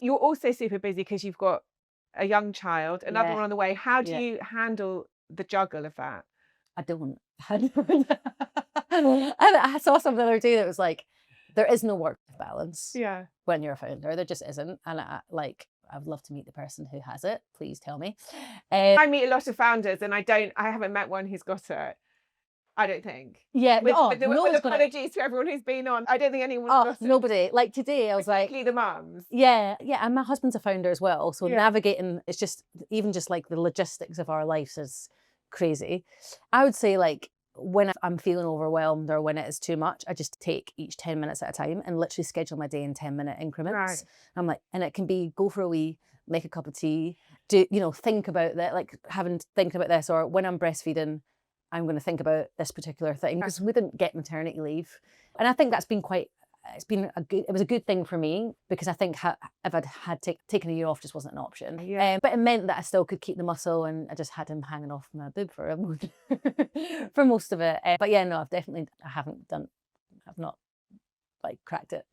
You're also super busy because you've got a young child, another one on the way. How do you handle the juggle of that? I don't. I saw something the other day that was like, there is no work balance when you're a founder. There just isn't. And I would love to meet the person who has it. Please tell me. I meet a lot of founders and I haven't met one who's got it. I don't think. Yeah, with apologies to everyone who's been on. I don't think anyone's got it. Nobody. Like today, I was particularly the mums. Yeah, and my husband's a founder as well. So navigating, it's just, even just like the logistics of our lives is crazy. I would say like when I'm feeling overwhelmed or when it is too much, I just take each 10 minutes at a time and literally schedule my day in 10-minute increments. Right. I'm like, and it can be go for a wee, make a cup of tea, think about that, like thinking about this, or when I'm breastfeeding, I'm going to think about this particular thing, because we didn't get maternity leave. And I think that's been it was a good thing for me, because I think if I'd had taken a year off, just wasn't an option. But it meant that I still could keep the muscle, and I just had him hanging off my boob for for most of it. But yeah, no, I've not like cracked it.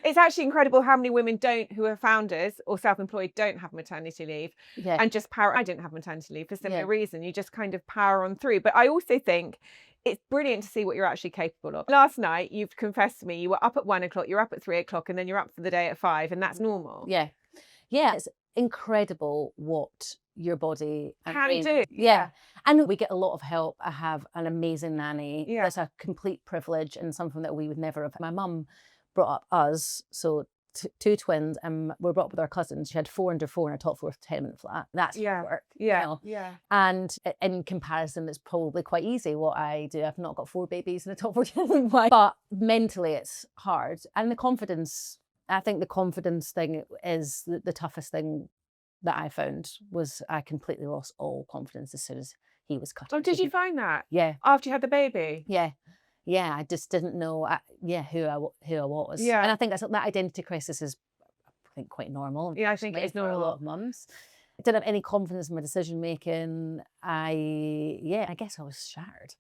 It's actually incredible how many women who are founders or self-employed don't have maternity leave and just power. I didn't have maternity leave for similar reason. You just kind of power on through. But I also think it's brilliant to see what you're actually capable of. Last night, you've confessed to me you were up at 1 o'clock, you're up at 3 o'clock, and then you're up for the day at 5, and that's normal. Yeah. It's incredible what your body can do. And we get a lot of help. I have an amazing nanny. That's a complete privilege and something that we would never have. My mum brought up us, so two twins, and we're brought up with our cousins. She had 4 under 4 in a top floor 10-minute flat. That's work. And in comparison, it's probably quite easy what I do. I've not got 4 babies in a top floor 10-minute flat, but mentally it's hard. And I think the confidence thing is the toughest thing that I found. Was I completely lost all confidence as soon as he was cut. Oh, did you find that? Yeah. After you had the baby? Yeah, I just didn't know who I was. And I think that identity crisis is, I think, quite normal. Yeah, I think it's normal. For a lot of mums. I didn't have any confidence in my decision making. I guess I was shattered.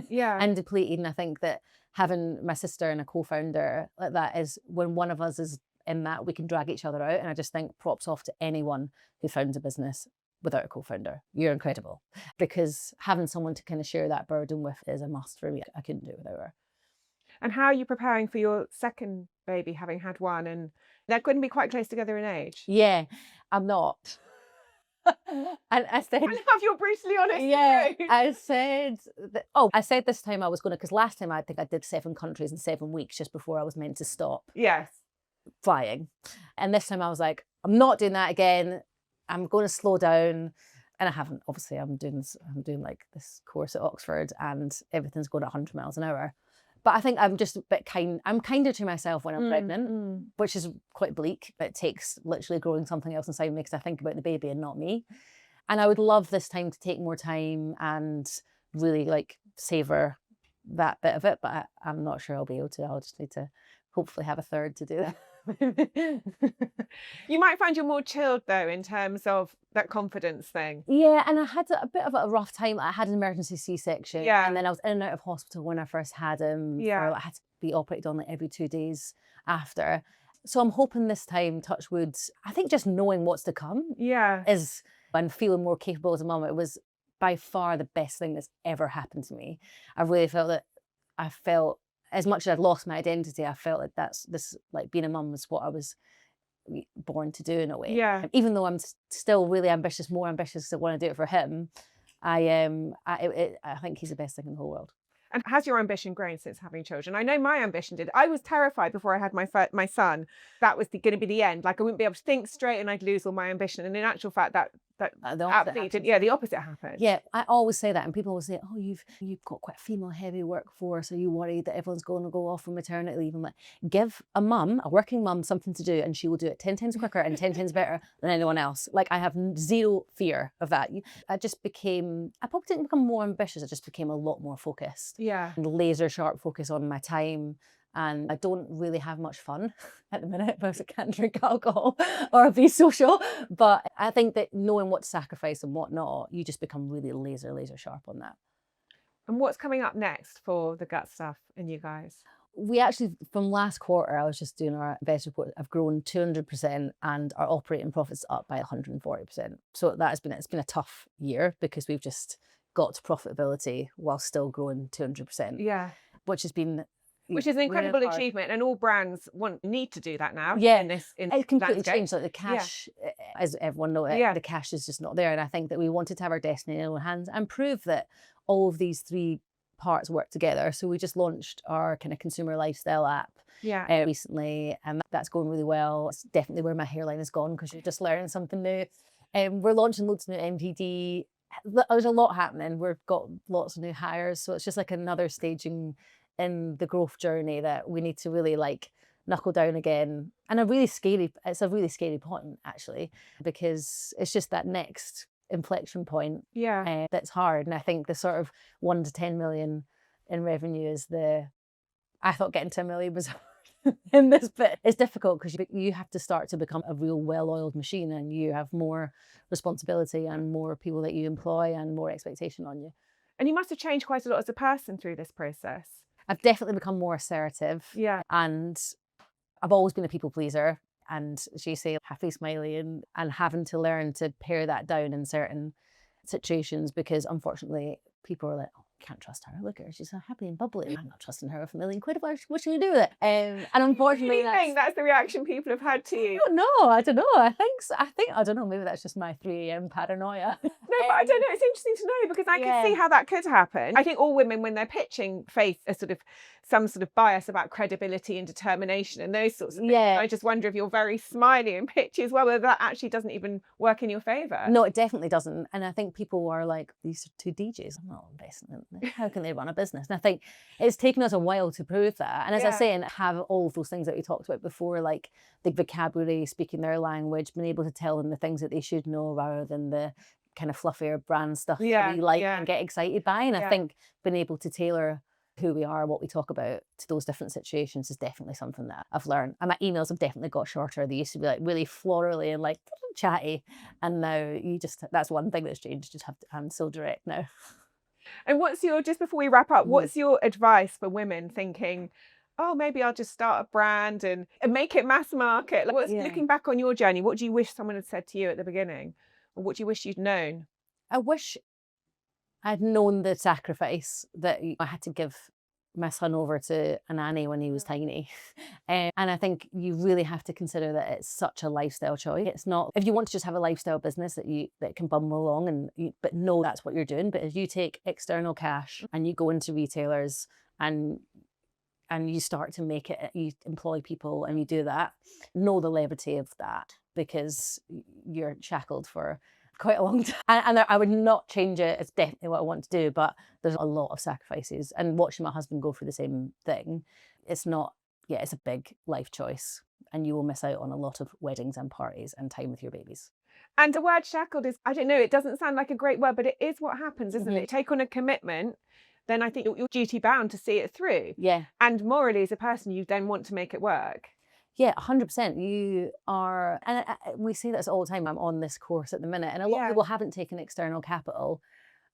And depleted. And I think that having my sister and a co-founder like that is, when one of us is in that, we can drag each other out. And I just think props off to anyone who founds a business without a co-founder. You're incredible, because having someone to kind of share that burden with is a must for me. I couldn't do it without her. And how are you preparing for your second baby, having had one? And they're going to be quite close together in age. Yeah, I'm not. And I said, I love you're brutally honest. I said I said this time I was going to, because last time I think I did 7 countries in 7 weeks just before I was meant to stop flying. And this time I was like, I'm not doing that again. I'm going to slow down. And I haven't. Obviously, I'm doing like this course at Oxford, and everything's going at 100 miles an hour. But I think I'm just a bit I'm kinder to myself when I'm pregnant, which is quite bleak. It takes literally growing something else inside me, because I think about the baby and not me. And I would love this time to take more time and really like savor that bit of it. But I'm not sure I'll be able to. I'll just need to hopefully have a third to do that. You might find you're more chilled though, in terms of that confidence thing. Yeah, and I had a bit of a rough time. I had an emergency C-section, and then I was in and out of hospital when I first had him. I had to be operated on like every 2 days after. So I'm hoping this time, touch wood, I think just knowing what's to come is, and feeling more capable as a mum. It was by far the best thing that's ever happened to me. I really felt as much as I'd lost my identity, I felt like being a mum was what I was born to do in a way. Even though I'm still really ambitious, more ambitious, because I want to do it for him, I think he's the best thing in the whole world. And has your ambition grown since having children? I know my ambition did. I was terrified before I had my son. That was going to be the end. Like I wouldn't be able to think straight, and I'd lose all my ambition. And in actual fact, the opposite happened. Yeah, I always say that, and people will say, "Oh, you've got quite a female-heavy workforce. Are you worried that everyone's going to go off on maternity leave?" I'm like, give a working mum, something to do, and she will do it 10 times quicker and 10 times better than anyone else. Like I have zero fear of that. I probably didn't become more ambitious. I just became a lot more focused. And laser sharp focus on my time. And I don't really have much fun at the minute, because I can't drink alcohol or be social. But I think that knowing what to sacrifice and what not, you just become really laser sharp on that. And what's coming up next for the gut stuff and you guys? We actually, from last quarter, I was just doing our investor report, I've grown 200% and our operating profits up by 140%. So it's been a tough year because we've just got to profitability while still growing 200%. Yeah. Which is an incredible achievement, and all brands need to do that now. Yeah, in it completely changed. Like the cash, as everyone knows, the cash is just not there. And I think that we wanted to have our destiny in our own hands and prove that all of these three parts work together. So we just launched our kind of consumer lifestyle app recently, and that's going really well. It's definitely where my hairline has gone because you're just learning something new. We're launching loads of new MTD. There's a lot happening. We've got lots of new hires, so it's just like another staging in the growth journey that we need to really like knuckle down again. And it's a really scary point actually, because it's just that next inflection point that's hard. And I think the sort of 1 to 10 million in revenue is I thought getting to 1 million was in this bit. It's difficult because you have to start to become a real well-oiled machine, and you have more responsibility and more people that you employ and more expectation on you. And you must have changed quite a lot as a person through this process. I've definitely become more assertive. Yeah. And I've always been a people pleaser. And as you say, happy, smiley, and having to learn to pare that down in certain situations, because unfortunately people are like, oh, can't trust her. Look at her, she's so happy and bubbly. I'm not trusting her with £1 million. What should we do with it? And unfortunately, I think that's the reaction people have had to you. I don't know. I think I don't know. Maybe that's just my 3 AM paranoia. No, but I don't know. It's interesting to know because I can see how that could happen. I think all women, when they're pitching, face some sort of bias about credibility and determination and those sorts of things. I just wonder if you're very smiley in pitch as well, whether that actually doesn't even work in your favour. No, it definitely doesn't. And I think people are like, these are 2 DJs. I'm not investing in them. How can they run a business? And I think it's taken us a while to prove that. And as I say, and have all of those things that we talked about before, like the vocabulary, speaking their language, being able to tell them the things that they should know rather than the kind of fluffier brand stuff that we like and get excited by. And I think being able to tailor who we are, what we talk about to those different situations is definitely something that I've learned. And my emails have definitely got shorter. They used to be like really florally and like chatty. And now that's one thing that's changed. I'm so direct now. And just before we wrap up, what's your advice for women thinking, oh, maybe I'll just start a brand and make it mass market? Like, looking back on your journey, what do you wish someone had said to you at the beginning? Or what do you wish you'd known? I wish I'd known the sacrifice that I had to give my son over to a nanny when he was tiny. And I think you really have to consider that it's such a lifestyle choice. It's not, if you want to just have a lifestyle business that can bumble along but know that's what you're doing. But if you take external cash and you go into retailers and you start to make it, you employ people and you do that, know the levity of that, because you're shackled for quite a long time. And I would not change it. It's definitely what I want to do, but there's a lot of sacrifices. And watching my husband go through the same thing, it's a big life choice. And you will miss out on a lot of weddings and parties and time with your babies. And the word shackled is, I don't know, it doesn't sound like a great word, but it is what happens, isn't it? Take on a commitment, then I think you're duty bound to see it through. Yeah. And morally, as a person, you then want to make it work. Yeah, 100%. You are, and we say this all the time. I'm on this course at the minute, and a lot of people haven't taken external capital.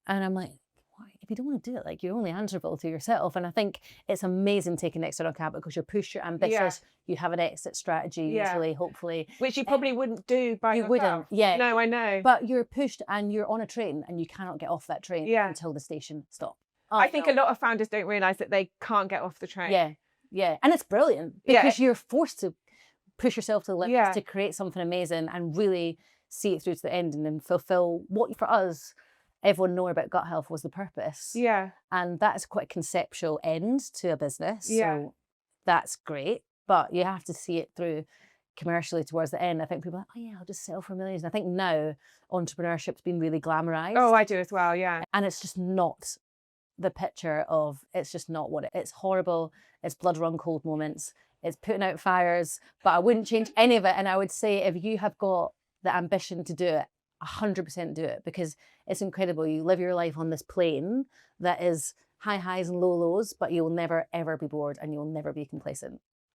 And I'm like, why? If you don't want to do it, like, you're only answerable to yourself. And I think it's amazing taking external capital because you're pushed, you're ambitious, you have an exit strategy usually, hopefully. Which you probably wouldn't do by yourself. You wouldn't, No, I know. But you're pushed and you're on a train and you cannot get off that train until the station stops. I think a lot of founders don't realise that they can't get off the train. Yeah, and it's brilliant because you're forced to push yourself to the limits to create something amazing and really see it through to the end and then fulfill what, for us, everyone knowing about gut health was the purpose. Yeah. And that's quite a conceptual end to a business. Yeah. So that's great, but you have to see it through commercially towards the end. I think people are like, oh yeah, I'll just sell for millions. And I think now entrepreneurship's been really glamorized. Oh, I do as well, yeah. And it's just not the picture of, it's just not what it's horrible. It's blood run cold moments. It's putting out fires, but I wouldn't change any of it. And I would say if you have got the ambition to do it, 100% do it, because it's incredible. You live your life on this plane that is high highs and low lows, but you'll never, ever be bored and you'll never be complacent.